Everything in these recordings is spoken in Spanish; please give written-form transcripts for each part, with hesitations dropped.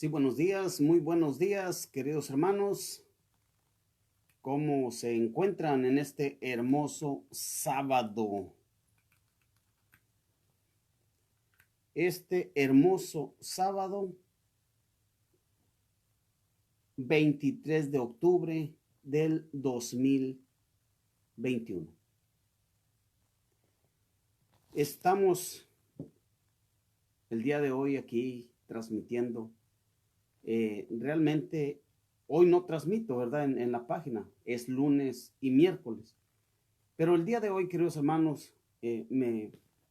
Sí, buenos días, muy buenos días, queridos hermanos. ¿Cómo se encuentran en este hermoso sábado? Este hermoso sábado, 23 de octubre del 2021. Estamos el día de hoy aquí transmitiendo. Realmente hoy no transmito, ¿verdad? En la página. Es lunes y miércoles. Pero el día de hoy, queridos hermanos,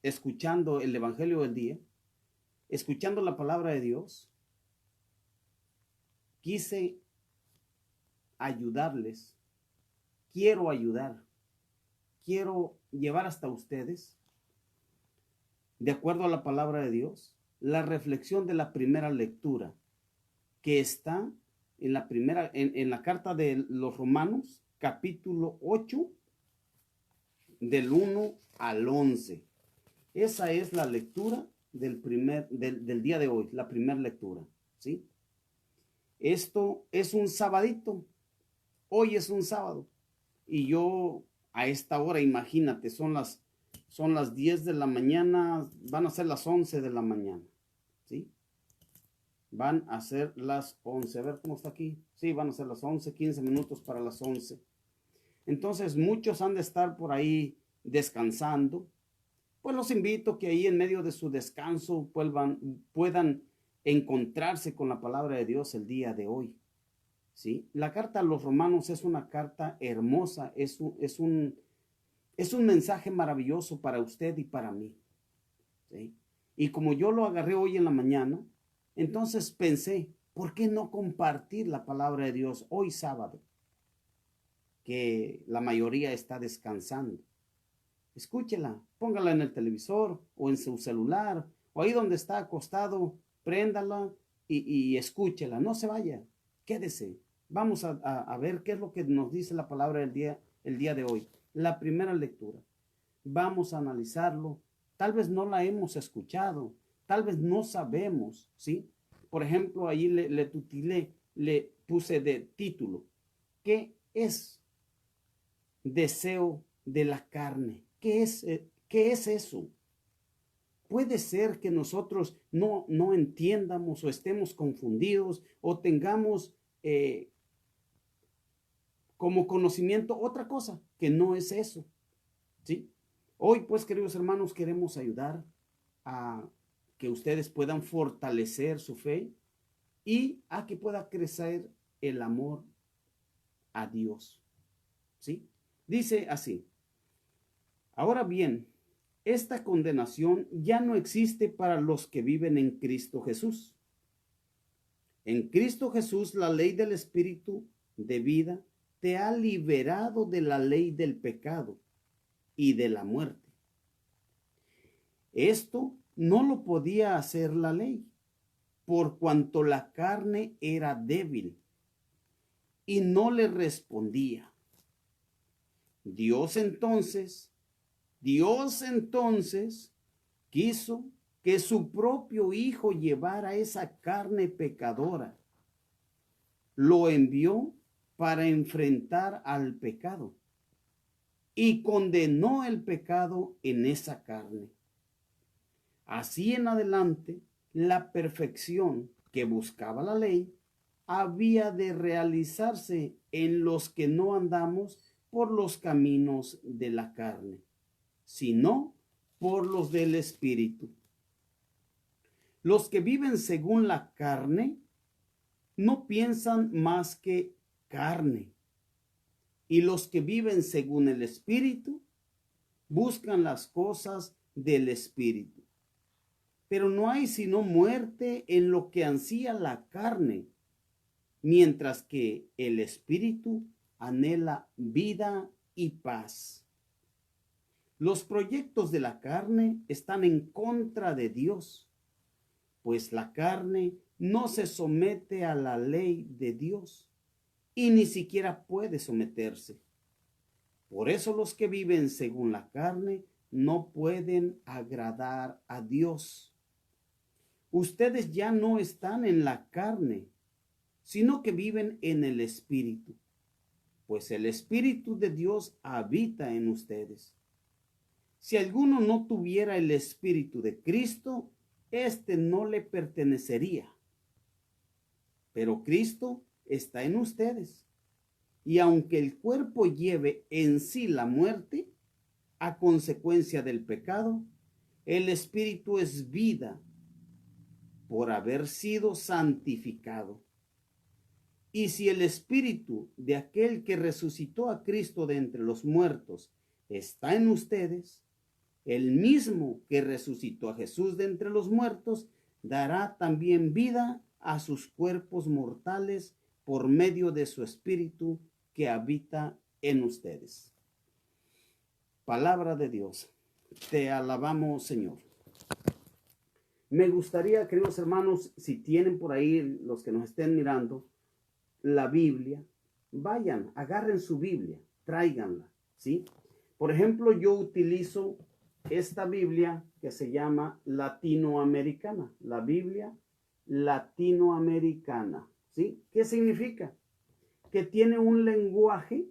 escuchando el Evangelio del día, escuchando la palabra de Dios, quise ayudarles, quiero ayudar, quiero llevar hasta ustedes, de acuerdo a la palabra de Dios, la reflexión de la primera lectura que está en la carta de los Romanos, capítulo 8, del 1 al 11. Esa es la lectura del día de hoy, la primera lectura, ¿sí? Esto es un sabadito, hoy es un sábado, y yo a esta hora, imagínate, son las 10 de la mañana, van a ser las 11 de la mañana, ¿sí? Van a ser las 11, a ver cómo está aquí, sí, van a ser las 11, 15 minutos para las 11. Entonces muchos han de estar por ahí descansando. Pues los invito que ahí en medio de su descanso puedan encontrarse con la palabra de Dios el día de hoy. ¿Sí? La carta a los romanos es una carta hermosa, es un mensaje maravilloso para usted y para mí. ¿Sí? Y como yo lo agarré hoy en la mañana, entonces pensé, ¿por qué no compartir la palabra de Dios hoy sábado? Que la mayoría está descansando. Escúchela, póngala en el televisor o en su celular o ahí donde está acostado, préndala y escúchela, no se vaya, quédese. Vamos a ver qué es lo que nos dice la palabra el día de hoy. La primera lectura. Vamos a analizarlo. Tal vez no la hemos escuchado, tal vez no sabemos, ¿sí? Por ejemplo, ahí le puse de título, ¿qué es deseo de la carne? ¿Qué es eso? Puede ser que nosotros no entiendamos o estemos confundidos o tengamos como conocimiento otra cosa que no es eso, ¿sí? Hoy, pues, queridos hermanos, queremos ayudar a que ustedes puedan fortalecer su fe y a que pueda crecer el amor a Dios, ¿sí? Dice así: ahora bien, esta condenación ya no existe para los que viven en Cristo Jesús. En Cristo Jesús, la ley del Espíritu de vida te ha liberado de la ley del pecado y de la muerte. Esto no lo podía hacer la ley, por cuanto la carne era débil y no le respondía. Dios entonces quiso que su propio Hijo llevara esa carne pecadora. Lo envió para enfrentar al pecado y condenó el pecado en esa carne. Así en adelante, la perfección que buscaba la ley había de realizarse en los que no andamos por los caminos de la carne, sino por los del Espíritu. Los que viven según la carne no piensan más que carne, y los que viven según el Espíritu buscan las cosas del Espíritu. Pero no hay sino muerte en lo que ansía la carne, mientras que el Espíritu anhela vida y paz. Los proyectos de la carne están en contra de Dios, pues la carne no se somete a la ley de Dios y ni siquiera puede someterse. Por eso los que viven según la carne no pueden agradar a Dios. Ustedes ya no están en la carne, sino que viven en el Espíritu, pues el Espíritu de Dios habita en ustedes. Si alguno no tuviera el Espíritu de Cristo, éste no le pertenecería. Pero Cristo está en ustedes. Y aunque el cuerpo lleve en sí la muerte, a consecuencia del pecado, el Espíritu es vida por haber sido santificado. Y si el Espíritu de aquel que resucitó a Cristo de entre los muertos está en ustedes, el mismo que resucitó a Jesús de entre los muertos dará también vida a sus cuerpos mortales por medio de su Espíritu que habita en ustedes. Palabra de Dios. Te alabamos, Señor. Me gustaría, queridos hermanos, si tienen por ahí los que nos estén mirando, la Biblia, vayan, agarren su Biblia, tráiganla, ¿sí? Por ejemplo, yo utilizo esta Biblia que se llama latinoamericana, la Biblia latinoamericana, ¿sí? ¿Qué significa? Que tiene un lenguaje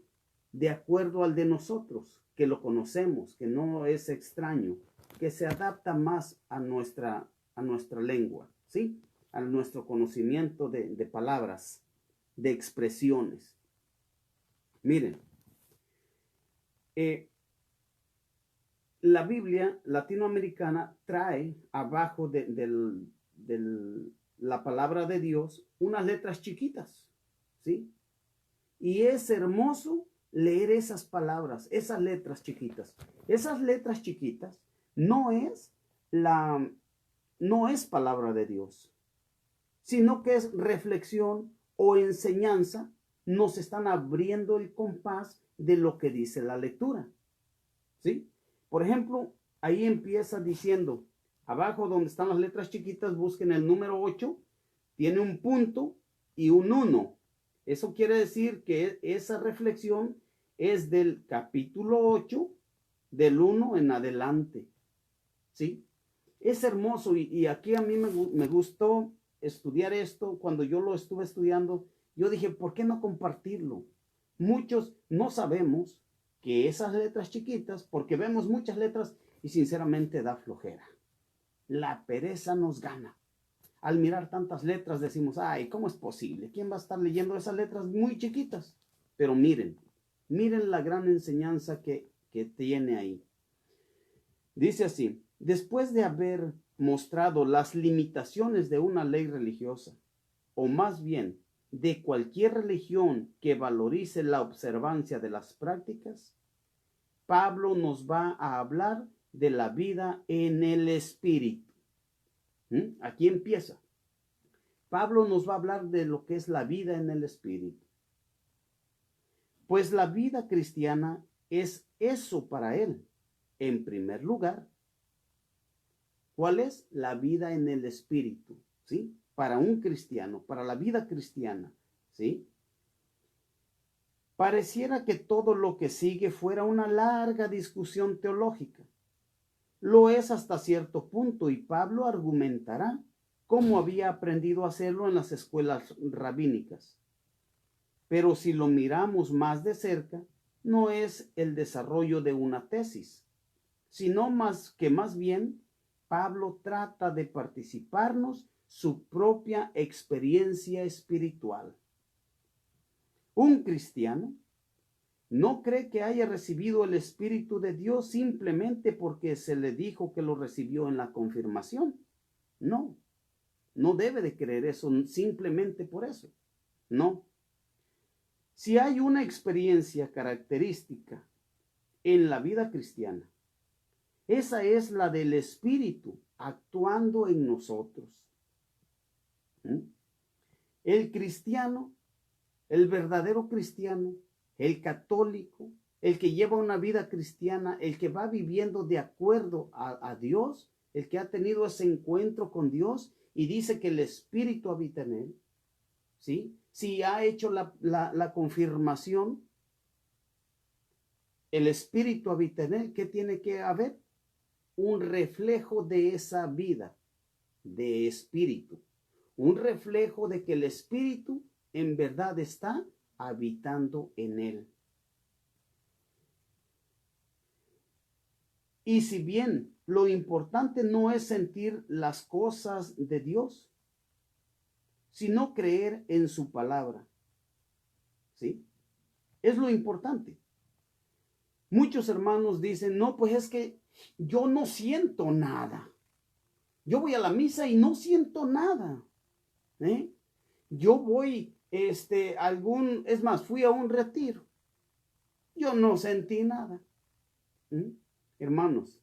de acuerdo al de nosotros, que lo conocemos, que no es extraño, que se adapta más a nuestra lengua, ¿sí? A nuestro conocimiento de palabras, de expresiones. Miren, la Biblia latinoamericana trae abajo de la palabra de Dios unas letras chiquitas, ¿sí? Y es hermoso leer esas palabras, esas letras chiquitas. Esas letras chiquitas no es palabra de Dios, sino que es reflexión o enseñanza. Nos están abriendo el compás de lo que dice la lectura, ¿sí? Por ejemplo, ahí empieza diciendo, abajo donde están las letras chiquitas, busquen el número 8, tiene un punto y un 1. Eso quiere decir que esa reflexión es del capítulo 8, del 1 en adelante, ¿sí? Es hermoso y aquí a mí me gustó estudiar esto. Cuando yo lo estuve estudiando, yo dije, ¿por qué no compartirlo? Muchos no sabemos que esas letras chiquitas, porque vemos muchas letras y sinceramente da flojera. La pereza nos gana. Al mirar tantas letras decimos, ay, ¿cómo es posible? ¿Quién va a estar leyendo esas letras muy chiquitas? Pero miren la gran enseñanza que tiene ahí. Dice así, después de haber mostrado las limitaciones de una ley religiosa, o más bien de cualquier religión que valorice la observancia de las prácticas, Pablo nos va a hablar de la vida en el Espíritu. Aquí empieza. Pablo nos va a hablar de lo que es la vida en el Espíritu. Pues la vida cristiana es eso para él. En primer lugar, ¿cuál es la vida en el Espíritu? ¿Sí? Para un cristiano, para la vida cristiana, ¿sí? Pareciera que todo lo que sigue fuera una larga discusión teológica. Lo es hasta cierto punto y Pablo argumentará cómo había aprendido a hacerlo en las escuelas rabínicas. Pero si lo miramos más de cerca, no es el desarrollo de una tesis, sino más bien Pablo trata de participarnos su propia experiencia espiritual. Un cristiano no cree que haya recibido el Espíritu de Dios simplemente porque se le dijo que lo recibió en la confirmación. No, no debe de creer eso simplemente por eso. No. Si hay una experiencia característica en la vida cristiana, esa es la del Espíritu actuando en nosotros. El cristiano, el verdadero cristiano, el católico, el que lleva una vida cristiana, el que va viviendo de acuerdo a Dios, el que ha tenido ese encuentro con Dios y dice que el Espíritu habita en él, ¿sí? Si ha hecho la confirmación, el Espíritu habita en él, ¿qué tiene que haber? Un reflejo de esa vida, de espíritu, un reflejo de que el espíritu en verdad está habitando en él. Y si bien lo importante no es sentir las cosas de Dios, sino creer en su palabra, ¿sí? Es lo importante. Muchos hermanos dicen, no, pues es que yo no siento nada. Yo voy a la misa y no siento nada. Yo voy, es más, fui a un retiro. Yo no sentí nada. Hermanos,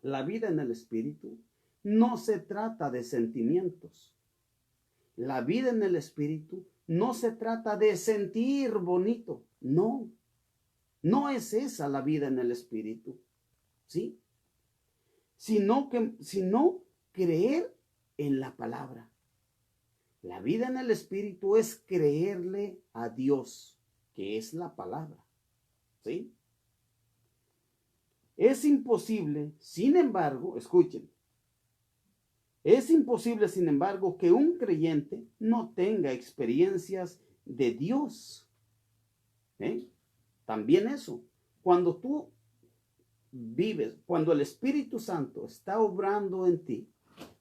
la vida en el espíritu no se trata de sentimientos. La vida en el espíritu no se trata de sentir bonito. No, no es esa la vida en el espíritu, ¿sí? Sino creer en la palabra. La vida en el espíritu es creerle a Dios, que es la palabra, ¿sí? Es imposible, sin embargo, escuchen, es imposible, sin embargo, que un creyente no tenga experiencias de Dios. También eso, cuando tú vives, cuando el Espíritu Santo está obrando en ti,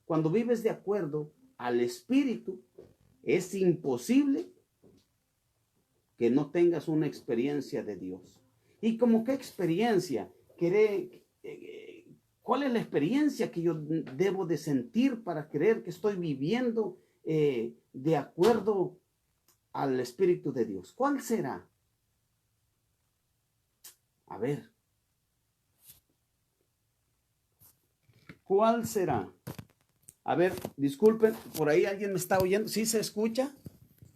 cuando vives de acuerdo al Espíritu, es imposible que no tengas una experiencia de Dios. ¿Y como qué experiencia? ¿Cuál es la experiencia que yo debo de sentir para creer que estoy viviendo de acuerdo al Espíritu de Dios? ¿Cuál será? A ver. ¿Cuál será? A ver, disculpen, por ahí alguien me está oyendo. ¿Sí se escucha?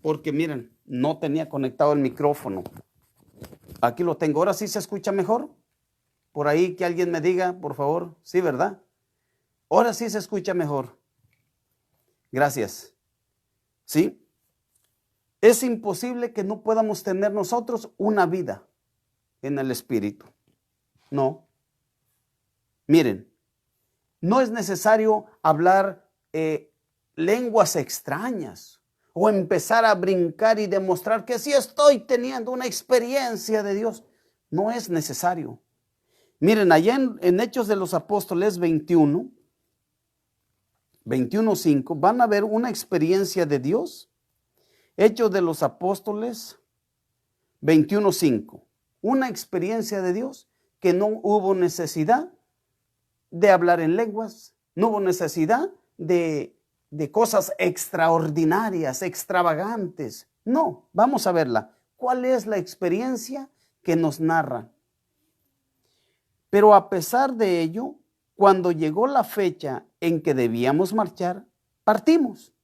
Porque miren, no tenía conectado el micrófono. Aquí lo tengo. ¿Ahora sí se escucha mejor? Por ahí que alguien me diga, por favor. Sí, ¿verdad? Ahora sí se escucha mejor. Gracias. ¿Sí? Es imposible que no podamos tener nosotros una vida en el Espíritu. No. Miren, no es necesario hablar lenguas extrañas o empezar a brincar y demostrar que sí estoy teniendo una experiencia de Dios. No es necesario. Miren, allá en Hechos de los Apóstoles 21:5, van a ver una experiencia de Dios. Hechos de los Apóstoles 21:5, una experiencia de Dios que no hubo necesidad de hablar en lenguas, no hubo necesidad de cosas extraordinarias, extravagantes. No, vamos a verla. ¿Cuál es la experiencia que nos narra? Pero a pesar de ello, cuando llegó la fecha en que debíamos marchar, partimos.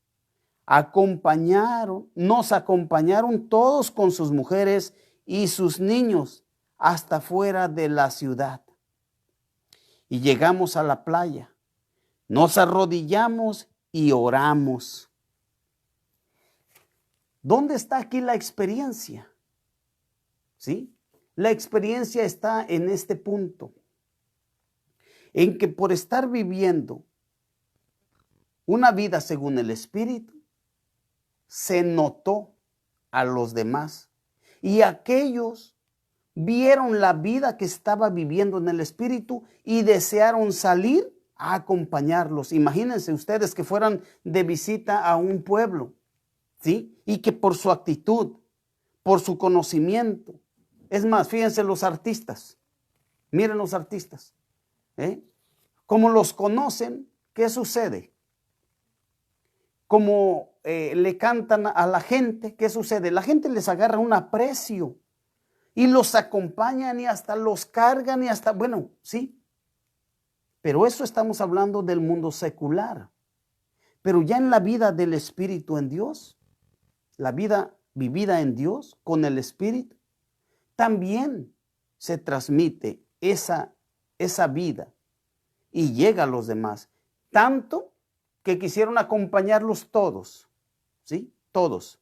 Nos acompañaron todos con sus mujeres y sus niños hasta fuera de la ciudad. Y llegamos a la playa, nos arrodillamos y oramos. ¿Dónde está aquí la experiencia? ¿Sí? La experiencia está en este punto, en que por estar viviendo una vida según el Espíritu, se notó a los demás y aquellos vieron la vida que estaba viviendo en el Espíritu y desearon salir a acompañarlos. Imagínense ustedes que fueran de visita a un pueblo, ¿sí? Y que por su actitud, por su conocimiento, es más, fíjense los artistas, miren los artistas, como los conocen, ¿qué sucede? Como le cantan a la gente, ¿qué sucede? La gente les agarra un aprecio y los acompañan y hasta los cargan y hasta, bueno, sí. Pero eso estamos hablando del mundo secular. Pero ya en la vida del Espíritu en Dios, la vida vivida en Dios con el Espíritu, también se transmite esa vida y llega a los demás. Tanto que quisieron acompañarlos todos, ¿sí? Todos.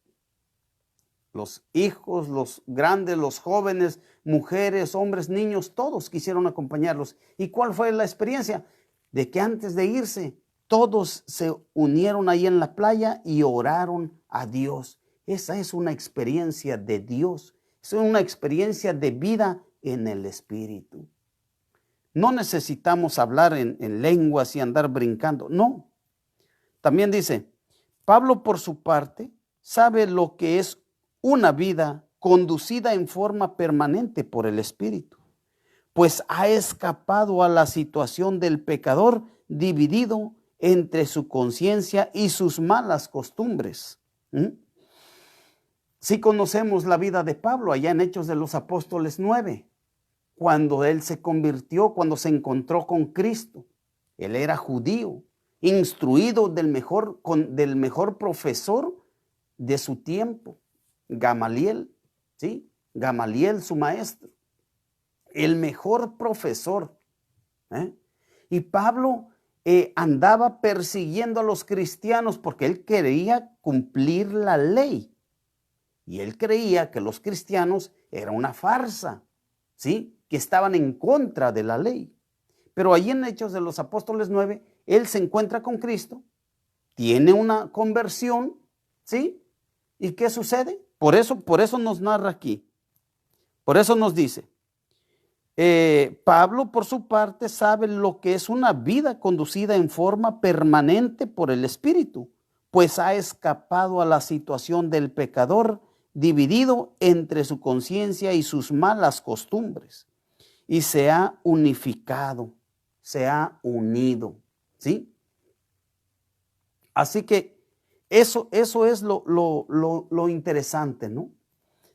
Los hijos, los grandes, los jóvenes, mujeres, hombres, niños, todos quisieron acompañarlos. ¿Y cuál fue la experiencia? De que antes de irse, todos se unieron ahí en la playa y oraron a Dios. Esa es una experiencia de Dios. Es una experiencia de vida en el Espíritu. No necesitamos hablar en lenguas y andar brincando. No. También dice, Pablo por su parte sabe lo que es una vida conducida en forma permanente por el Espíritu, pues ha escapado a la situación del pecador dividido entre su conciencia y sus malas costumbres. Sí conocemos la vida de Pablo allá en Hechos de los Apóstoles 9, cuando él se convirtió, cuando se encontró con Cristo. Él era judío, instruido del mejor profesor de su tiempo, Gamaliel, ¿sí? Gamaliel, su maestro, el mejor profesor. Y Pablo andaba persiguiendo a los cristianos porque él quería cumplir la ley. Y él creía que los cristianos eran una farsa, ¿sí? Que estaban en contra de la ley. Pero allí en Hechos de los Apóstoles 9, él se encuentra con Cristo, tiene una conversión, ¿sí? ¿Y qué sucede? Por eso nos narra aquí. Por eso nos dice, Pablo por su parte sabe lo que es una vida conducida en forma permanente por el Espíritu, pues ha escapado a la situación del pecador dividido entre su conciencia y sus malas costumbres, y se ha unificado, se ha unido, ¿sí? Así que eso es lo interesante, ¿no?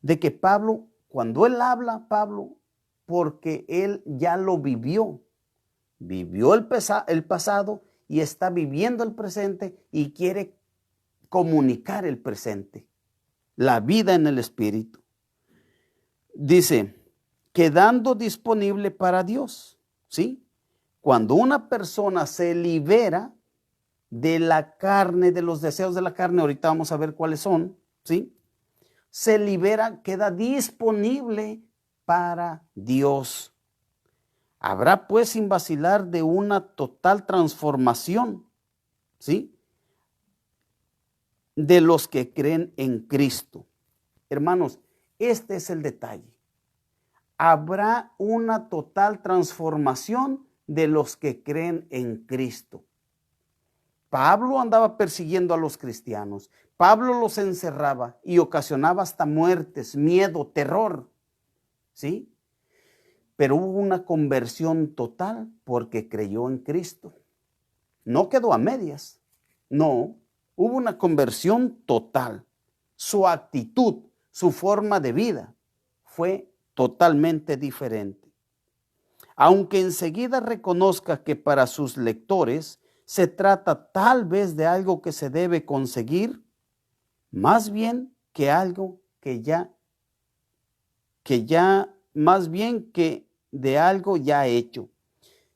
De que Pablo, cuando él habla, porque él ya lo vivió el pasado y está viviendo el presente y quiere comunicar el presente, la vida en el Espíritu. Dice, quedando disponible para Dios, ¿sí? Cuando una persona se libera de la carne, de los deseos de la carne, ahorita vamos a ver cuáles son, ¿sí? Se libera, queda disponible para Dios. Habrá pues sin vacilar de una total transformación, ¿sí? De los que creen en Cristo. Hermanos, este es el detalle. Habrá una total transformación de los que creen en Cristo. Pablo andaba persiguiendo a los cristianos. Pablo los encerraba y ocasionaba hasta muertes, miedo, terror, ¿sí? Pero hubo una conversión total porque creyó en Cristo. No quedó a medias, no, hubo una conversión total. Su actitud, su forma de vida fue totalmente diferente. Aunque enseguida reconozca que para sus lectores se trata tal vez de algo que se debe conseguir, más bien que algo más bien que de algo ya hecho.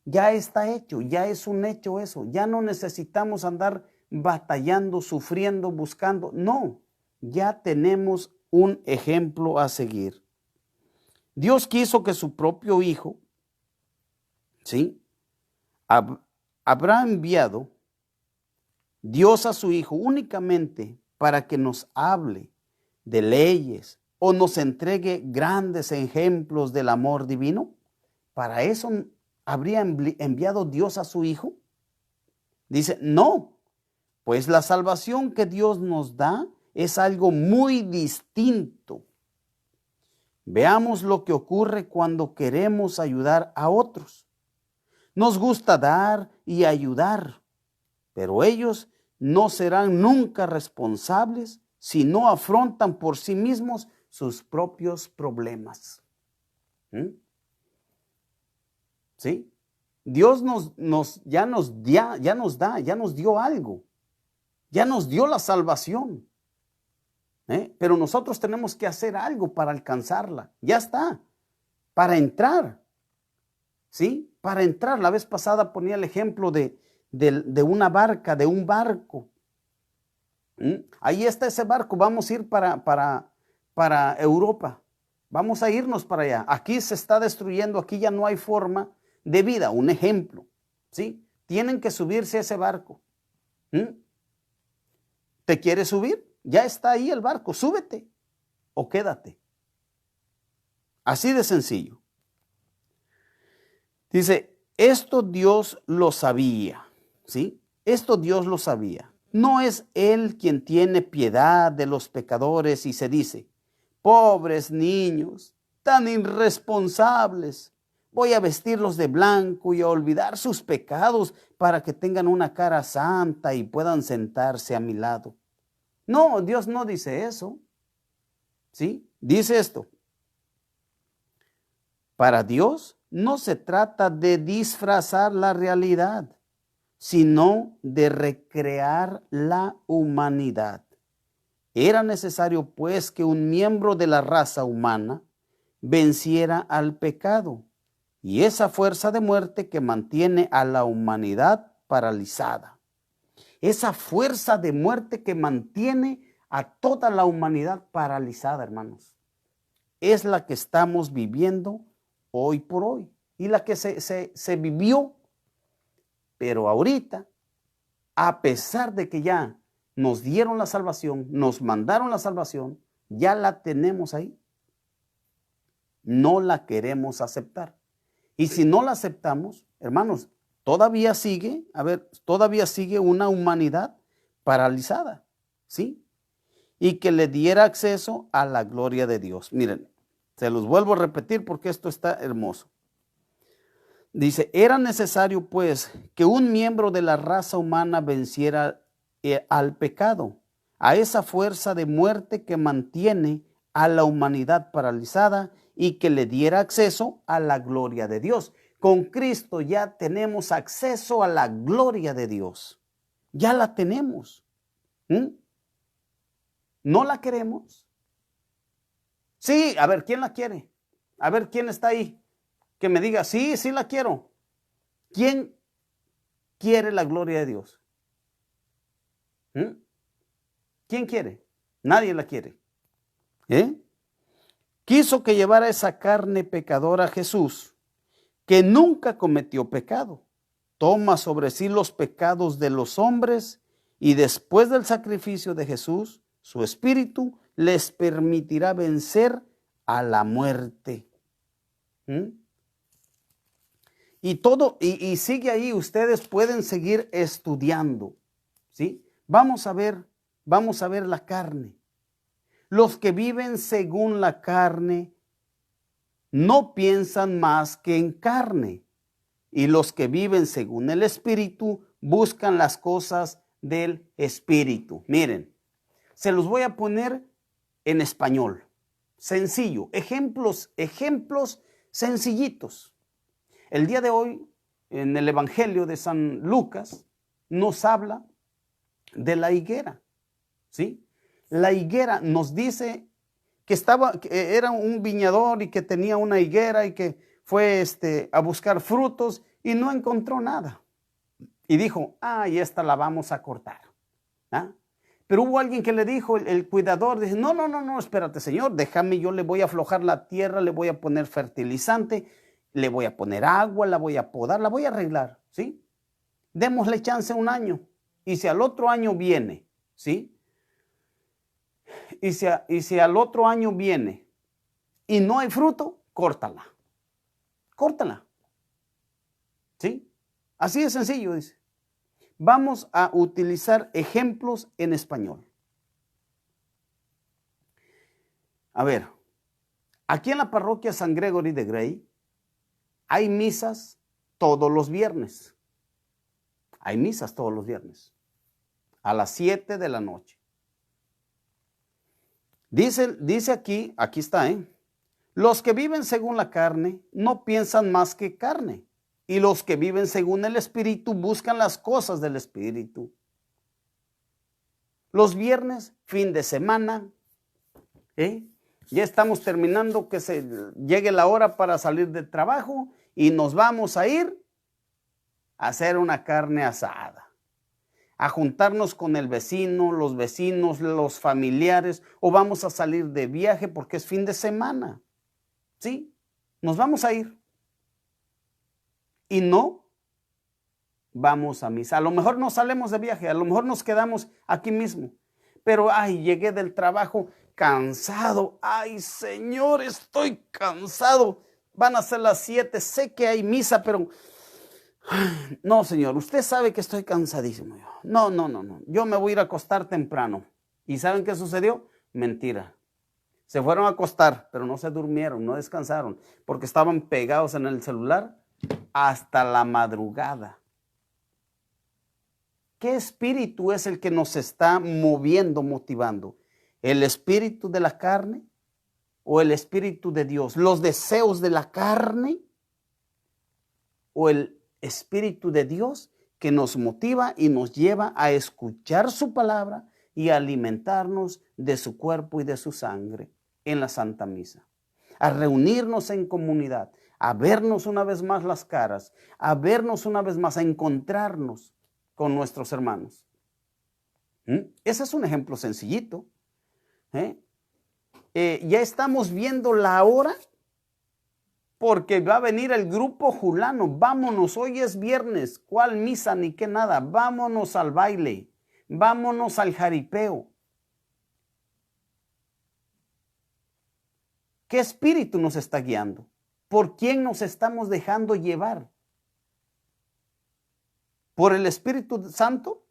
Ya está hecho, ya es un hecho eso. Ya no necesitamos andar batallando, sufriendo, buscando. No, ya tenemos un ejemplo a seguir. Dios quiso que su propio Hijo, ¿sí? Habrá enviado Dios a su Hijo únicamente para que nos hable de leyes o nos entregue grandes ejemplos del amor divino. Para eso habría enviado Dios a su Hijo. Dice, no, pues la salvación que Dios nos da es algo muy distinto. Veamos lo que ocurre cuando queremos ayudar a otros. Nos gusta dar y ayudar, pero ellos no serán nunca responsables si no afrontan por sí mismos sus propios problemas. ¿Sí? Dios ya nos dio algo, ya nos dio la salvación. Pero nosotros tenemos que hacer algo para alcanzarla. Ya está, para entrar. ¿Sí? Para entrar. La vez pasada ponía el ejemplo de una barca, de un barco. Ahí está ese barco, vamos a ir para Europa. Vamos a irnos para allá. Aquí se está destruyendo, aquí ya no hay forma de vida. Un ejemplo, ¿sí? Tienen que subirse a ese barco. ¿Mm? ¿Te quieres subir? Ya está ahí el barco, súbete o quédate. Así de sencillo. Dice, esto Dios lo sabía, ¿sí? Esto Dios lo sabía. No es Él quien tiene piedad de los pecadores y se dice, pobres niños, tan irresponsables, voy a vestirlos de blanco y a olvidar sus pecados para que tengan una cara santa y puedan sentarse a mi lado. No, Dios no dice eso, ¿sí? Dice esto. Para Dios no se trata de disfrazar la realidad, sino de recrear la humanidad. Era necesario, pues, que un miembro de la raza humana venciera al pecado y esa fuerza de muerte que mantiene a la humanidad paralizada. Esa fuerza de muerte que mantiene a toda la humanidad paralizada, hermanos, es la que estamos viviendo hoy por hoy y la que se vivió. Pero ahorita, a pesar de que ya nos dieron la salvación, nos mandaron la salvación, ya la tenemos ahí. No la queremos aceptar. Y si no la aceptamos, hermanos, todavía sigue una humanidad paralizada, ¿sí? Y que le diera acceso a la gloria de Dios. Miren, se los vuelvo a repetir porque esto está hermoso. Dice, era necesario pues que un miembro de la raza humana venciera al pecado, a esa fuerza de muerte que mantiene a la humanidad paralizada y que le diera acceso a la gloria de Dios. Con Cristo ya tenemos acceso a la gloria de Dios. Ya la tenemos. ¿No la queremos? Sí, a ver, ¿quién la quiere? A ver, ¿quién está ahí? Que me diga, sí, sí la quiero. ¿Quién quiere la gloria de Dios? ¿Quién quiere? Nadie la quiere. Quiso que llevara esa carne pecadora a Jesús, que nunca cometió pecado. Toma sobre sí los pecados de los hombres y después del sacrificio de Jesús, su espíritu les permitirá vencer a la muerte. Y sigue ahí, ustedes pueden seguir estudiando, ¿sí? Vamos a ver la carne. Los que viven según la carne no piensan más que en carne, y los que viven según el Espíritu buscan las cosas del Espíritu. Miren, se los voy a poner en español, sencillo, ejemplos sencillitos. El día de hoy, en el Evangelio de San Lucas, nos habla de la higuera, ¿sí? La higuera nos dice que era un viñador y que tenía una higuera y que fue a buscar frutos y no encontró nada. Y dijo, y esta la vamos a cortar. Pero hubo alguien que le dijo, el cuidador, dice, no, espérate, señor, déjame, yo le voy a aflojar la tierra, le voy a poner fertilizante, le voy a poner agua, la voy a podar, la voy a arreglar, ¿sí? Démosle chance un año. Y si al otro año viene, ¿sí? Y si al otro año viene y no hay fruto, córtala. Córtala. ¿Sí? Así de sencillo, dice. Vamos a utilizar ejemplos en español. A ver, aquí en la parroquia San Gregory de Grey hay misas todos los viernes. Hay misas todos los viernes a las 7 de la noche. Dice aquí está, los que viven según la carne no piensan más que carne, y los que viven según el Espíritu buscan las cosas del Espíritu. Los viernes, fin de semana, ya estamos terminando, que se llegue la hora para salir del trabajo y nos vamos a ir a hacer una carne asada, a juntarnos con el vecino, los vecinos, los familiares, o vamos a salir de viaje porque es fin de semana. ¿Sí? Nos vamos a ir. Y no vamos a misa. A lo mejor no salimos de viaje, a lo mejor nos quedamos aquí mismo. Pero, ay, llegué del trabajo cansado. Ay, Señor, estoy cansado. Van a ser las 7, sé que hay misa, pero ay, no, Señor, usted sabe que estoy cansadísimo. No, yo me voy a ir a acostar temprano. ¿Y saben qué sucedió? Mentira. Se fueron a acostar, pero no se durmieron, no descansaron, porque estaban pegados en el celular hasta la madrugada. ¿Qué espíritu es el que nos está moviendo, motivando? ¿El espíritu de la carne o el espíritu de Dios? ¿Los deseos de la carne o el espíritu de Dios que nos motiva y nos lleva a escuchar su palabra y a alimentarnos de su cuerpo y de su sangre en la Santa Misa? A reunirnos en comunidad, a vernos una vez más las caras, a vernos una vez más, a encontrarnos con nuestros hermanos. Ese es un ejemplo sencillito. Ya estamos viendo la hora porque va a venir el grupo fulano. Vámonos, hoy es viernes. ¿Cuál misa ni qué nada? Vámonos al baile. Vámonos al jaripeo. ¿Qué espíritu nos está guiando? ¿Por quién nos estamos dejando llevar? ¿Por el Espíritu Santo?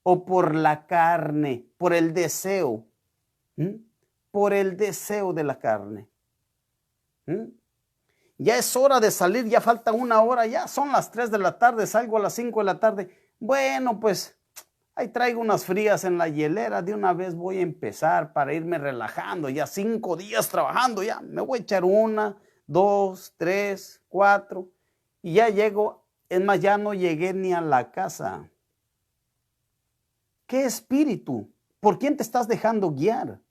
¿O por la carne? ¿Por el deseo? Por el deseo de la carne. Ya es hora de salir, ya falta una hora, ya son las 3 de la tarde, salgo a las 5 de la tarde. Bueno, pues ahí traigo unas frías en la hielera, de una vez voy a empezar para irme relajando, ya 5 días trabajando, ya me voy a echar 1, 2, 3, 4 y ya llego. Es más, ya no llegué ni a la casa. ¿Qué espíritu? ¿Por quién te estás dejando guiar?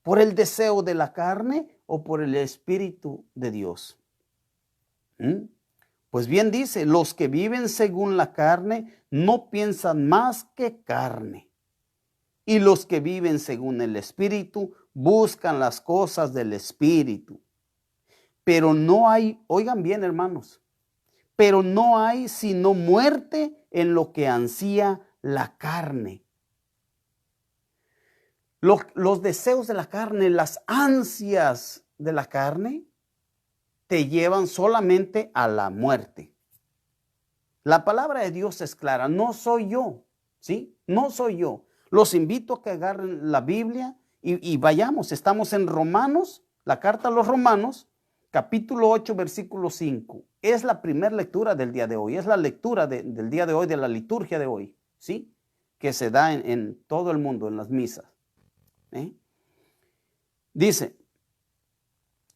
¿Por el deseo de la carne o por el Espíritu de Dios? Pues bien dice, los que viven según la carne no piensan más que carne. Y los que viven según el Espíritu buscan las cosas del Espíritu. Pero no hay, oigan bien hermanos, pero no hay sino muerte en lo que ansía la carne. Los deseos de la carne, las ansias de la carne, te llevan solamente a la muerte. La palabra de Dios es clara, no soy yo, ¿sí? No soy yo. Los invito a que agarren la Biblia y vayamos. Estamos en Romanos, la carta a los Romanos, capítulo 8, versículo 5. Es la primera lectura del día de hoy, es la lectura del día de hoy, de la liturgia de hoy, ¿sí? Que se da en todo el mundo, en las misas. Dice,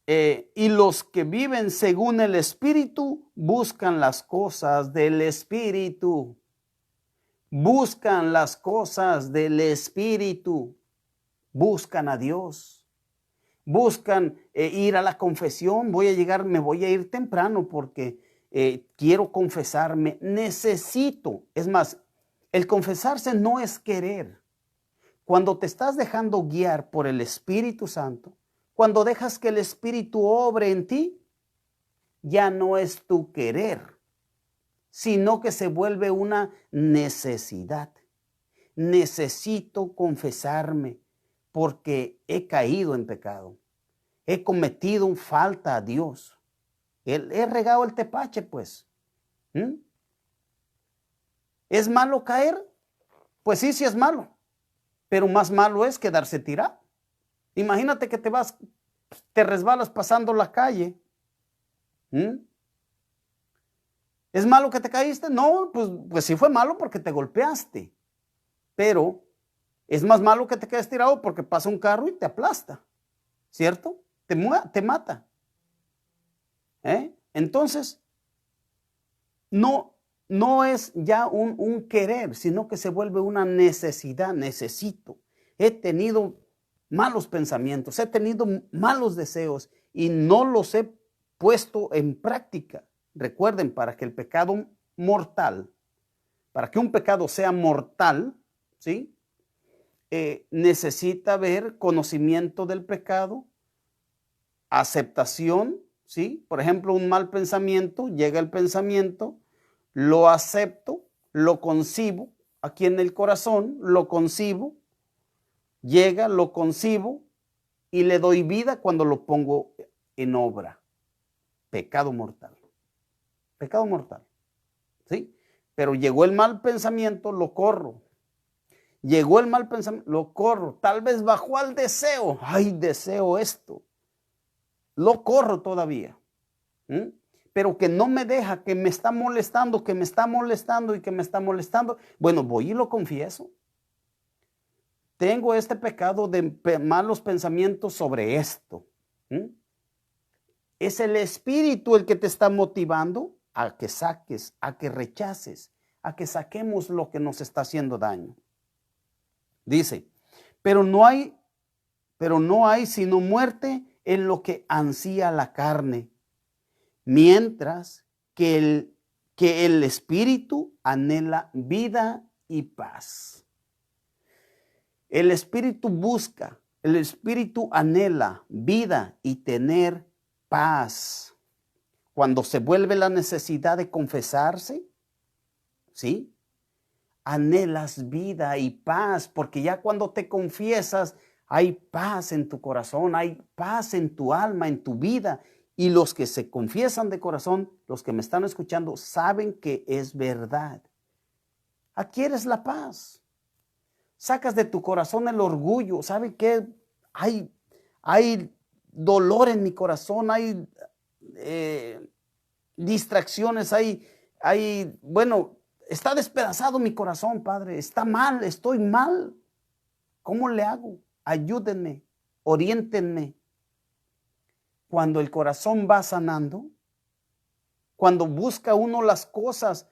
y los que viven según el Espíritu buscan las cosas del Espíritu. Buscan las cosas del Espíritu. Buscan a Dios. Buscan ir a la confesión. Me voy a ir temprano porque quiero confesarme. Necesito. Es más, el confesarse no es querer. Cuando te estás dejando guiar por el Espíritu Santo, cuando dejas que el Espíritu obre en ti, ya no es tu querer, sino que se vuelve una necesidad. Necesito confesarme porque he caído en pecado. He cometido falta a Dios. He regado el tepache, pues. ¿Es malo caer? Pues sí, sí es malo. Pero más malo es quedarse tirado. Imagínate que te resbalas pasando la calle. ¿Es malo que te caíste? No, pues sí fue malo porque te golpeaste. Pero es más malo que te quedes tirado porque pasa un carro y te aplasta. ¿Cierto? Te mata. Entonces, no es ya un querer, sino que se vuelve una necesidad. Necesito. He tenido malos pensamientos, he tenido malos deseos y no los he puesto en práctica. Recuerden, para que el pecado mortal, para que un pecado sea mortal, ¿sí? Necesita haber conocimiento del pecado, aceptación, ¿sí? Por ejemplo, un mal pensamiento, llega el pensamiento, lo acepto, lo concibo, aquí en el corazón, lo concibo, llega, lo concibo y le doy vida cuando lo pongo en obra. Pecado mortal. Pecado mortal. ¿Sí? Pero llegó el mal pensamiento, lo corro. Llegó el mal pensamiento, lo corro. Tal vez bajó al deseo. Ay, deseo esto. Lo corro todavía. ¿Mm? Pero que no me deja, que me está molestando, que me está molestando y que me está molestando. Bueno, voy y lo confieso. Tengo este pecado de malos pensamientos sobre esto. ¿Mm? Es el espíritu el que te está motivando a que saques, a que rechaces, a que saquemos lo que nos está haciendo daño. Dice, pero no hay sino muerte en lo que ansía la carne, mientras que el espíritu anhela vida y paz. El espíritu busca, el espíritu anhela vida y tener paz. Cuando se vuelve la necesidad de confesarse, ¿sí? Anhelas vida y paz, porque ya cuando te confiesas, hay paz en tu corazón, hay paz en tu alma, en tu vida. Y los que se confiesan de corazón, los que me están escuchando, saben que es verdad. Adquieres la paz. Sacas de tu corazón el orgullo. ¿Sabe qué? Hay dolor en mi corazón, hay distracciones, bueno, está despedazado mi corazón, Padre. Está mal, estoy mal. ¿Cómo le hago? Ayúdenme, oriéntenme. Cuando el corazón va sanando, cuando busca uno las cosas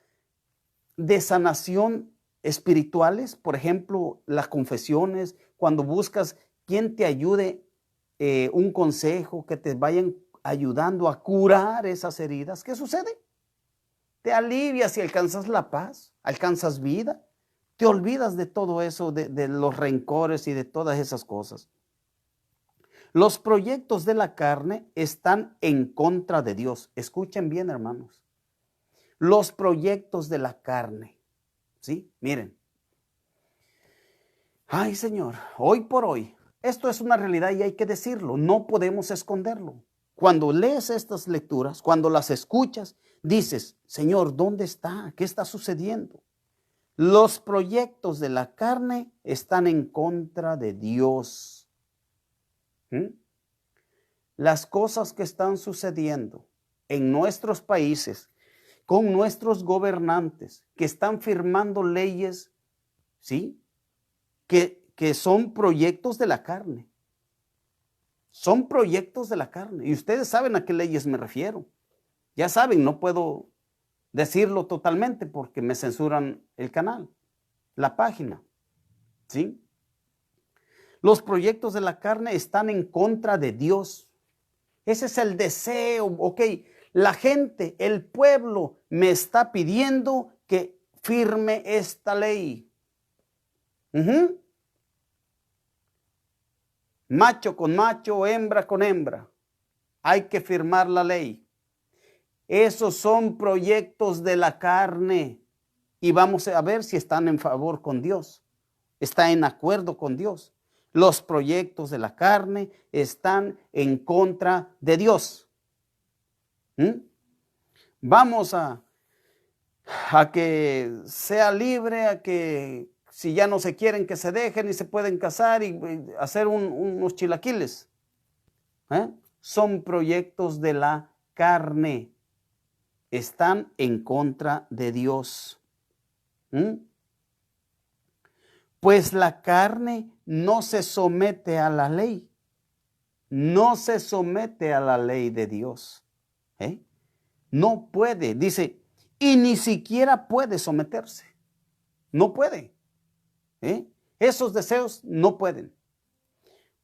de sanación espirituales, por ejemplo, las confesiones, cuando buscas quien te ayude, un consejo, que te vayan ayudando a curar esas heridas, ¿qué sucede? Te alivias y alcanzas la paz, alcanzas vida, te olvidas de todo eso, de los rencores y de todas esas cosas. Los proyectos de la carne están en contra de Dios. Escuchen bien, hermanos. Los proyectos de la carne, ¿sí? Miren. Ay, Señor, hoy por hoy, esto es una realidad y hay que decirlo, no podemos esconderlo. Cuando lees estas lecturas, cuando las escuchas, dices, Señor, ¿dónde está? ¿Qué está sucediendo? Los proyectos de la carne están en contra de Dios. Las cosas que están sucediendo en nuestros países, con nuestros gobernantes, que están firmando leyes, ¿sí? Que son proyectos de la carne. Son proyectos de la carne. Y ustedes saben a qué leyes me refiero. Ya saben, no puedo decirlo totalmente porque me censuran el canal, la página. ¿Sí? Los proyectos de la carne están en contra de Dios. Ese es el deseo. Ok, la gente, el pueblo me está pidiendo que firme esta ley. Macho con macho, hembra con hembra. Hay que firmar la ley. Esos son proyectos de la carne. Y vamos a ver si están en favor con Dios. Está en acuerdo con Dios. Los proyectos de la carne están en contra de Dios. Vamos a que sea libre, a que si ya no se quieren, que se dejen y se pueden casar y hacer unos chilaquiles. Son proyectos de la carne. Están en contra de Dios. Pues la carne no se somete a la ley. No se somete a la ley de Dios. No puede, dice, y ni siquiera puede someterse. No puede. Esos deseos no pueden.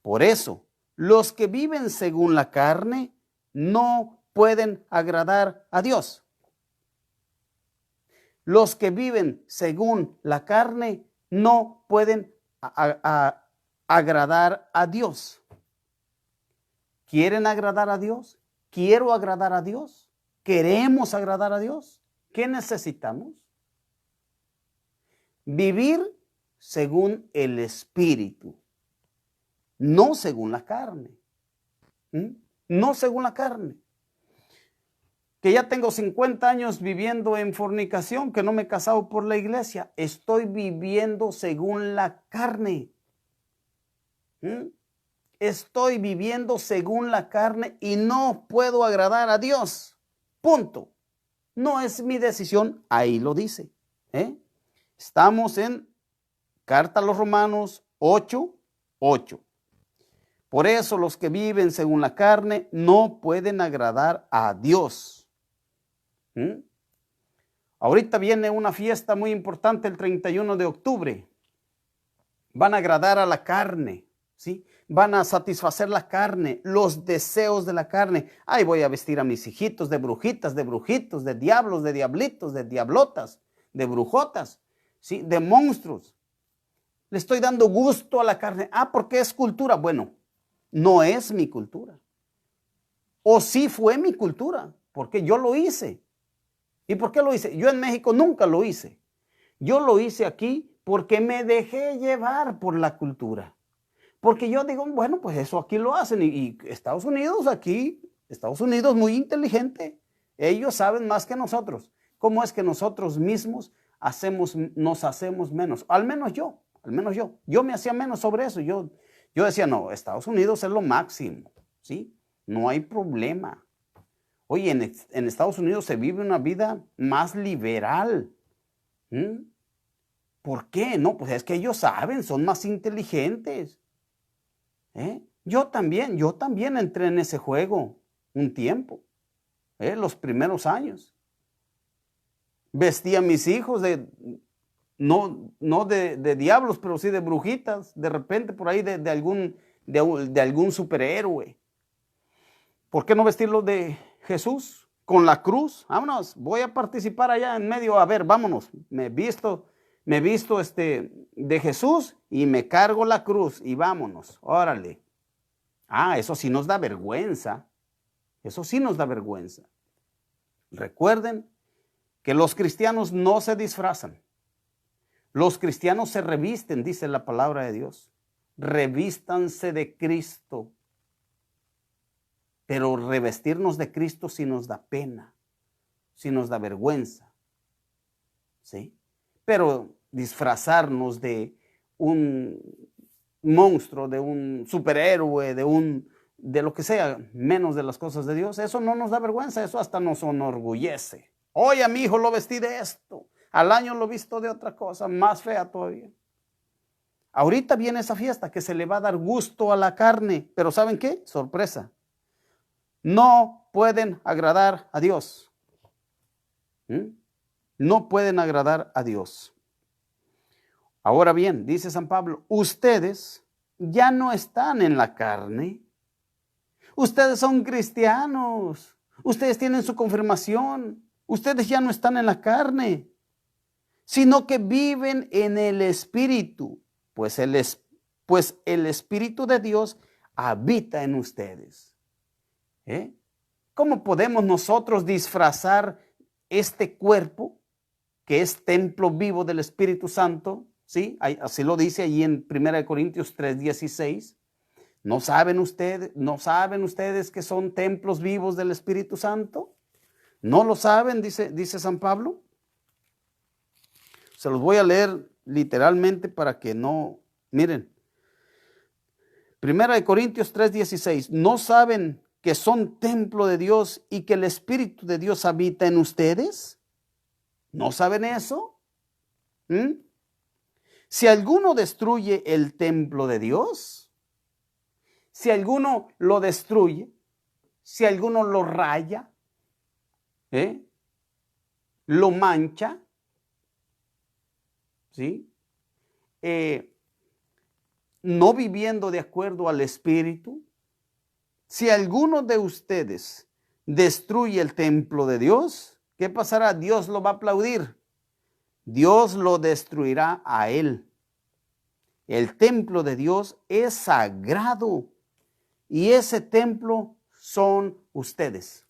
Por eso, los que viven según la carne no pueden agradar a Dios. Los que viven según la carne no pueden agradar a Dios. ¿Quieren agradar a Dios? ¿Quiero agradar a Dios? ¿Queremos agradar a Dios? ¿qué necesitamos? Vivir según el Espíritu, no según la carne. No según la carne. Que ya tengo 50 años viviendo en fornicación, que no me he casado por la iglesia. Estoy viviendo según la carne. Estoy viviendo según la carne y no puedo agradar a Dios. Punto. No es mi decisión, ahí lo dice. Estamos en Carta a los Romanos 8:8. Por eso los que viven según la carne no pueden agradar a Dios. Ahorita viene una fiesta muy importante el 31 de octubre. Van a agradar a la carne, ¿sí? Van a satisfacer la carne, los deseos de la carne. Ay, voy a vestir a mis hijitos de brujitas, de brujitos, de diablos, de diablitos, de diablotas, de brujotas, ¿sí? De monstruos. Le estoy dando gusto a la carne. ¿Porque es cultura? Bueno, no es mi cultura. O sí fue mi cultura, porque yo lo hice. ¿Y por qué lo hice? Yo en México nunca lo hice. Yo lo hice aquí porque me dejé llevar por la cultura. Porque yo digo, bueno, pues eso aquí lo hacen. Y Estados Unidos muy inteligente. Ellos saben más que nosotros. ¿Cómo es que nosotros mismos nos hacemos menos? Al menos yo. Yo me hacía menos sobre eso. Yo decía, no, Estados Unidos es lo máximo, ¿sí? No hay problema. Oye, en Estados Unidos se vive una vida más liberal. ¿Por qué? No, pues es que ellos saben, son más inteligentes. Yo también entré en ese juego un tiempo, los primeros años. Vestía a mis hijos no de diablos, pero sí de brujitas, de repente por ahí de algún superhéroe. ¿Por qué no vestirlos de Jesús con la cruz? Vámonos, voy a participar allá en medio, a ver, vámonos. Me visto de Jesús y me cargo la cruz y vámonos, órale. Eso sí nos da vergüenza. Eso sí nos da vergüenza. Recuerden que los cristianos no se disfrazan. Los cristianos se revisten, dice la palabra de Dios. Revístanse de Cristo. Pero revestirnos de Cristo sí nos da pena, sí nos da vergüenza. ¿Sí? Pero disfrazarnos de un monstruo, de un superhéroe, de lo que sea, menos de las cosas de Dios, eso no nos da vergüenza, eso hasta nos enorgullece. Oye, a mi hijo lo vestí de esto, al año lo visto de otra cosa, más fea todavía. Ahorita viene esa fiesta que se le va a dar gusto a la carne, pero ¿saben qué? Sorpresa. No pueden agradar a Dios. No pueden agradar a Dios. Ahora bien, dice San Pablo, ustedes ya no están en la carne. Ustedes son cristianos. Ustedes tienen su confirmación. Ustedes ya no están en la carne, sino que viven en el Espíritu, pues el Espíritu de Dios habita en ustedes. ¿Cómo podemos nosotros disfrazar este cuerpo que es templo vivo del Espíritu Santo? ¿Sí? Así lo dice allí en 1 Corintios 3:16. ¿No saben ustedes que son templos vivos del Espíritu Santo? ¿No lo saben? Dice San Pablo. Se los voy a leer literalmente para que no, miren. 1 Corintios 3:16. ¿No saben que son templo de Dios y que el Espíritu de Dios habita en ustedes? ¿No saben eso? Si alguno destruye el templo de Dios, si alguno lo destruye, si alguno lo raya, lo mancha, ¿sí? No viviendo de acuerdo al Espíritu, si alguno de ustedes destruye el templo de Dios, ¿qué pasará? Dios lo va a aplaudir. Dios lo destruirá a él. El templo de Dios es sagrado y ese templo son ustedes.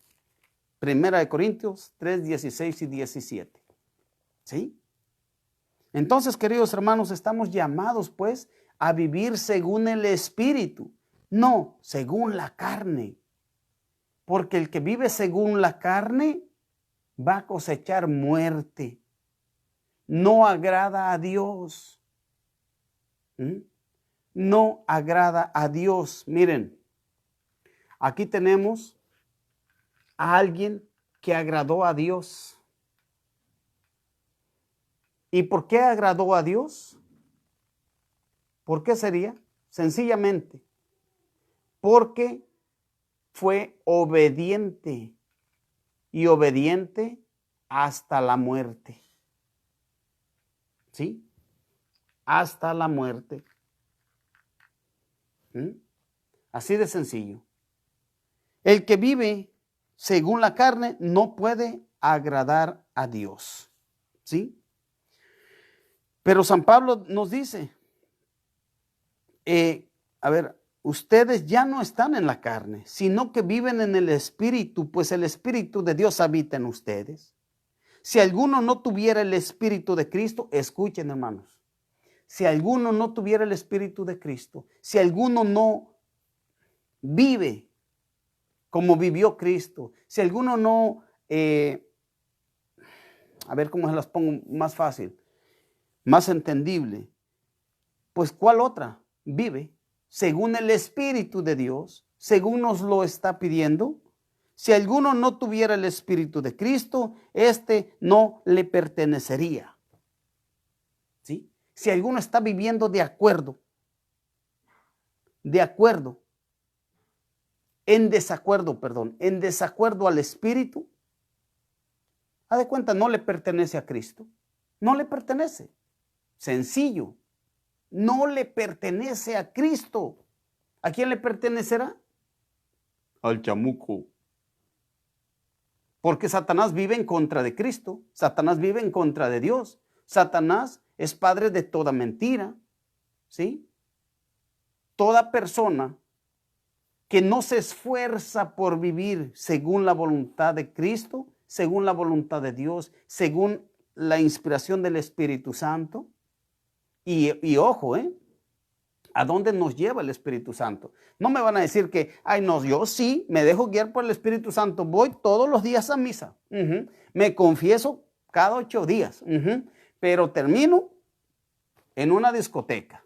Primera de Corintios 3, 16 y 17. ¿Sí? Entonces, queridos hermanos, estamos llamados pues a vivir según el Espíritu, no según la carne. Porque el que vive según la carne va a cosechar muerte. No agrada a Dios. No agrada a Dios. Miren, aquí tenemos a alguien que agradó a Dios. ¿Y por qué agradó a Dios? ¿Por qué sería? Sencillamente, porque fue obediente y obediente hasta la muerte. ¿Sí? Hasta la muerte. Así de sencillo. El que vive según la carne no puede agradar a Dios. ¿Sí? Pero San Pablo nos dice, ustedes ya no están en la carne, sino que viven en el Espíritu, pues el Espíritu de Dios habita en ustedes. Si alguno no tuviera el Espíritu de Cristo, escuchen, hermanos, si alguno no tuviera el Espíritu de Cristo, si alguno no vive como vivió Cristo, si alguno no, ¿cómo se las pongo más fácil? Más entendible, pues ¿cuál otra? Vive según el Espíritu de Dios, según nos lo está pidiendo. Si alguno no tuviera el Espíritu de Cristo, este no le pertenecería. ¿Sí? Si alguno está viviendo en desacuerdo al Espíritu, haz de cuenta, no le pertenece a Cristo, no le pertenece. Sencillo. No le pertenece a Cristo. ¿A quién le pertenecerá? Al chamuco. Porque Satanás vive en contra de Cristo. Satanás vive en contra de Dios. Satanás es padre de toda mentira. ¿Sí? Toda persona que no se esfuerza por vivir según la voluntad de Cristo, según la voluntad de Dios, según la inspiración del Espíritu Santo. Y ojo, ¿a dónde nos lleva el Espíritu Santo? No me van a decir que, ay no, yo sí me dejo guiar por el Espíritu Santo. Voy todos los días a misa. Me confieso cada 8 días. Pero termino en una discoteca.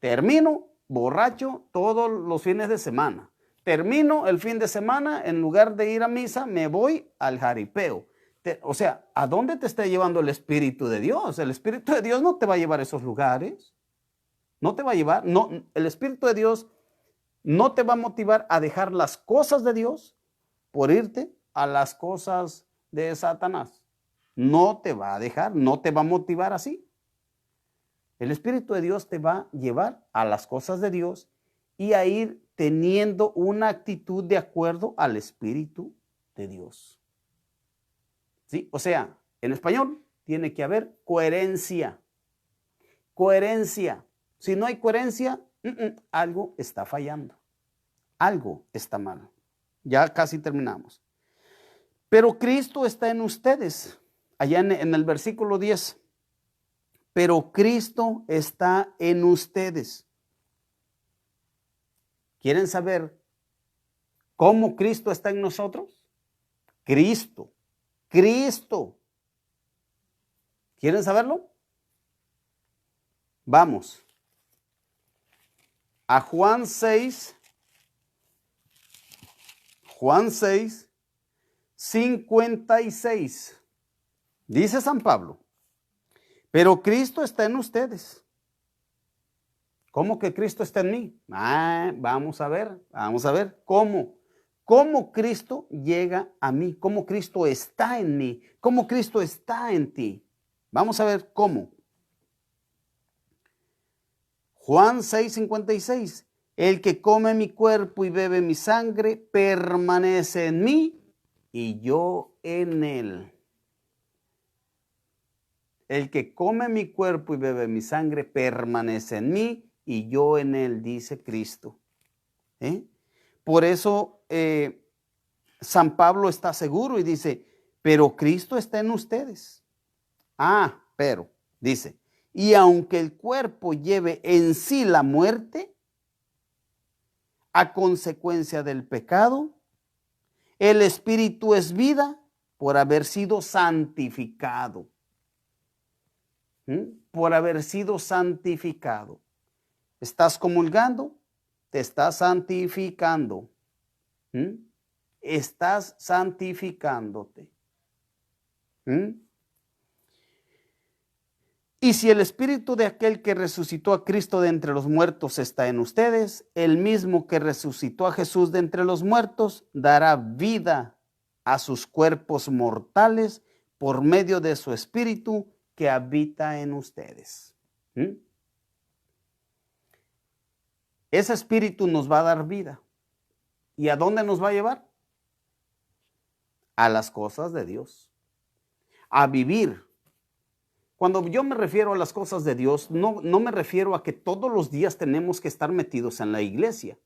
Termino borracho todos los fines de semana. Termino el fin de semana, en lugar de ir a misa, me voy al jaripeo. O sea, ¿a dónde te está llevando el Espíritu de Dios? El Espíritu de Dios no te va a llevar a esos lugares. No te va a llevar. No, el Espíritu de Dios no te va a motivar a dejar las cosas de Dios por irte a las cosas de Satanás. No te va a dejar, no te va a motivar así. El Espíritu de Dios te va a llevar a las cosas de Dios y a ir teniendo una actitud de acuerdo al Espíritu de Dios. ¿Sí? O sea, en español tiene que haber coherencia. Coherencia. Si no hay coherencia, algo está fallando. Algo está mal. Ya casi terminamos. Pero Cristo está en ustedes. Allá en el versículo 10. Pero Cristo está en ustedes. ¿Quieren saber cómo Cristo está en nosotros? Cristo. ¿Quieren saberlo? Vamos a Juan 6, 56. Dice San Pablo, pero Cristo está en ustedes. ¿Cómo que Cristo está en mí? Vamos a ver, ¿cómo? ¿Cómo Cristo llega a mí? ¿Cómo Cristo está en mí? ¿Cómo Cristo está en ti? Vamos a ver cómo. Juan 6, 56. El que come mi cuerpo y bebe mi sangre permanece en mí y yo en él. El que come mi cuerpo y bebe mi sangre permanece en mí y yo en él, dice Cristo. Por eso San Pablo está seguro y dice, pero Cristo está en ustedes. Pero, dice, y aunque el cuerpo lleve en sí la muerte, a consecuencia del pecado, el espíritu es vida por haber sido santificado. Por haber sido santificado. ¿Estás comulgando? Te estás santificando. Estás santificándote. Y si el espíritu de aquel que resucitó a Cristo de entre los muertos está en ustedes, el mismo que resucitó a Jesús de entre los muertos dará vida a sus cuerpos mortales por medio de su espíritu que habita en ustedes. Ese espíritu nos va a dar vida. ¿Y a dónde nos va a llevar? A las cosas de Dios. A vivir. Cuando yo me refiero a las cosas de Dios, no me refiero a que todos los días tenemos que estar metidos en la iglesia.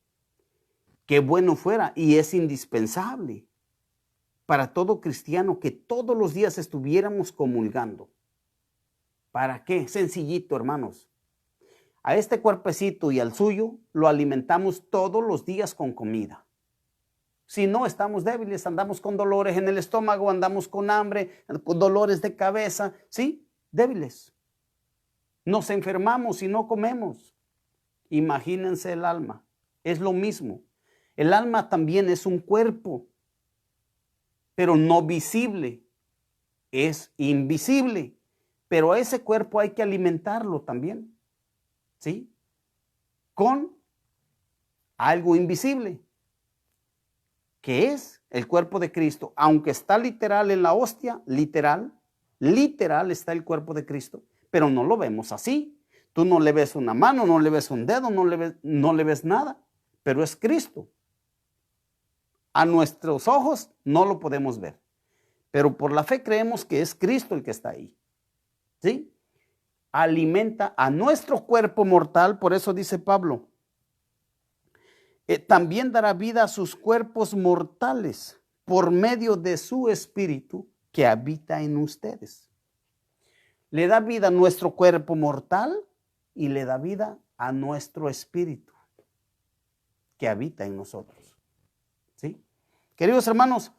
Qué bueno fuera, y es indispensable para todo cristiano que todos los días estuviéramos comulgando. ¿Para qué? Sencillito, hermanos. A este cuerpecito y al suyo lo alimentamos todos los días con comida. Si no, estamos débiles, andamos con dolores en el estómago, andamos con hambre, con dolores de cabeza, ¿sí? Débiles. Nos enfermamos y no comemos. Imagínense el alma. Es lo mismo. El alma también es un cuerpo, pero no visible. Es invisible. Pero a ese cuerpo hay que alimentarlo también. ¿Sí? Con algo invisible, que es el cuerpo de Cristo. Aunque está literal en la hostia, literal está el cuerpo de Cristo, pero no lo vemos así. Tú no le ves una mano, no le ves un dedo, no le ves nada, pero es Cristo. A nuestros ojos no lo podemos ver, pero por la fe creemos que es Cristo el que está ahí. ¿Sí? Alimenta a nuestro cuerpo mortal, por eso dice Pablo, también dará vida a sus cuerpos mortales por medio de su espíritu que habita en ustedes. Le da vida a nuestro cuerpo mortal y le da vida a nuestro espíritu que habita en nosotros. ¿Sí? Queridos hermanos,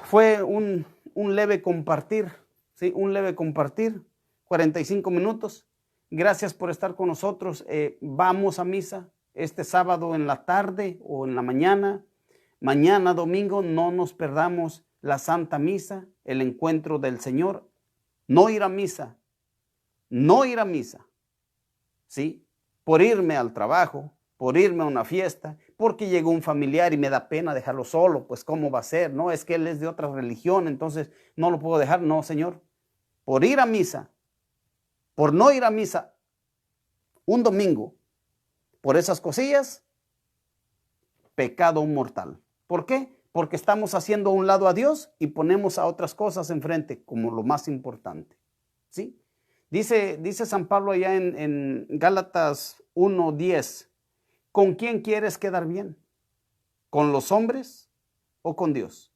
fue un leve compartir, ¿sí? Un leve compartir, 45 minutos. Gracias por estar con nosotros. Vamos a misa este sábado en la tarde o en la mañana. Mañana domingo no nos perdamos la Santa Misa, el encuentro del Señor. No ir a misa, ¿sí? Por irme al trabajo, por irme a una fiesta, porque llegó un familiar y me da pena dejarlo solo, pues ¿cómo va a ser? No, es que él es de otra religión, entonces no lo puedo dejar. No, Señor, por ir a misa, por no ir a misa un domingo, por esas cosillas, pecado mortal. ¿Por qué? Porque estamos haciendo a un lado a Dios y ponemos a otras cosas enfrente como lo más importante. ¿Sí? Dice San Pablo allá en Gálatas 1:10, ¿con quién quieres quedar bien? ¿Con los hombres o con Dios?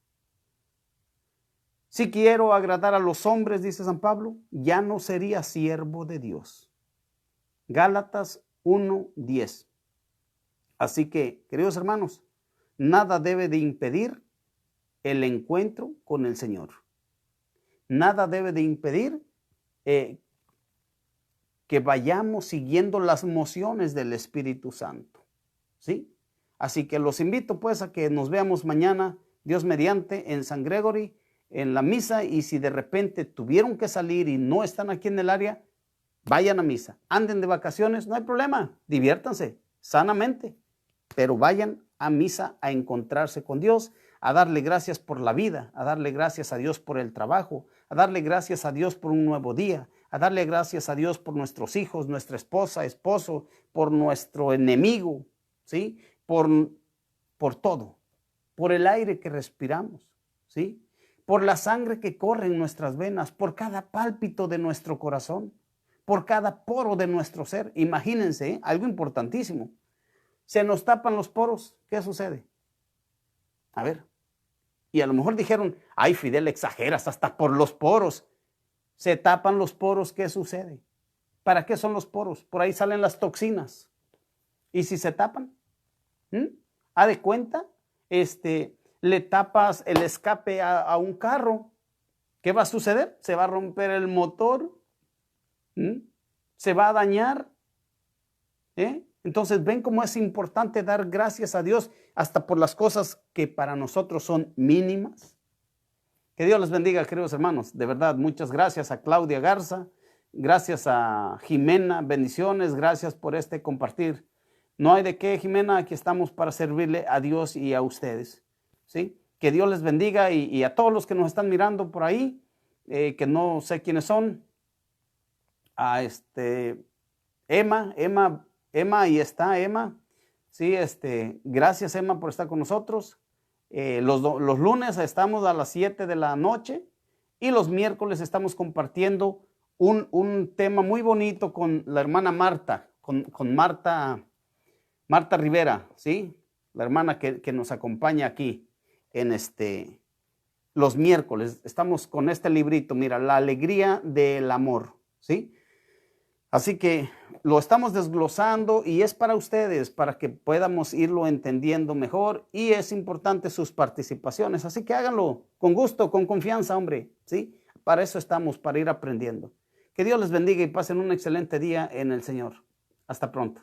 Si quiero agradar a los hombres, dice San Pablo, ya no sería siervo de Dios. Gálatas 1:10. Así que, queridos hermanos, nada debe de impedir el encuentro con el Señor. Nada debe de impedir que vayamos siguiendo las mociones del Espíritu Santo. ¿Sí? Así que los invito pues a que nos veamos mañana, Dios mediante, en San Gregory, en la misa, y si de repente tuvieron que salir y no están aquí en el área, vayan a misa. Anden de vacaciones, no hay problema, diviértanse sanamente, pero vayan a misa a encontrarse con Dios, a darle gracias por la vida, a darle gracias a Dios por el trabajo, a darle gracias a Dios por un nuevo día, a darle gracias a Dios por nuestros hijos, nuestra esposa, esposo, por nuestro enemigo, ¿sí? Por todo, por el aire que respiramos, ¿sí? Por la sangre que corre en nuestras venas, por cada pálpito de nuestro corazón, por cada poro de nuestro ser. Imagínense, algo importantísimo. Se nos tapan los poros, ¿qué sucede? A ver, Y a lo mejor dijeron, ay, Fidel, exageras hasta por los poros. Se tapan los poros, ¿qué sucede? ¿Para qué son los poros? Por ahí salen las toxinas. ¿Y si se tapan? ¿Haz de cuenta? Le tapas el escape a un carro. ¿Qué va a suceder? Se va a romper el motor. Se va a dañar. Entonces, ven cómo es importante dar gracias a Dios hasta por las cosas que para nosotros son mínimas. Que Dios les bendiga, queridos hermanos. De verdad, muchas gracias a Claudia Garza. Gracias a Jimena. Bendiciones. Gracias por compartir. No hay de qué, Jimena. Aquí estamos para servirle a Dios y a ustedes. ¿Sí? Que Dios les bendiga y a todos los que nos están mirando por ahí, que no sé quiénes son. A Emma, ahí está Emma. Sí, gracias Emma por estar con nosotros. Los lunes estamos a las 7 de la noche y los miércoles estamos compartiendo un tema muy bonito con la hermana Marta, con Marta Rivera, ¿sí? La hermana que nos acompaña aquí en los miércoles. Estamos con este librito, mira, La alegría del amor, ¿sí? Así que lo estamos desglosando y es para ustedes, para que podamos irlo entendiendo mejor, y es importante sus participaciones. Así que háganlo con gusto, con confianza, hombre, ¿sí? Para eso estamos, para ir aprendiendo. Que Dios les bendiga y pasen un excelente día en el Señor. Hasta pronto.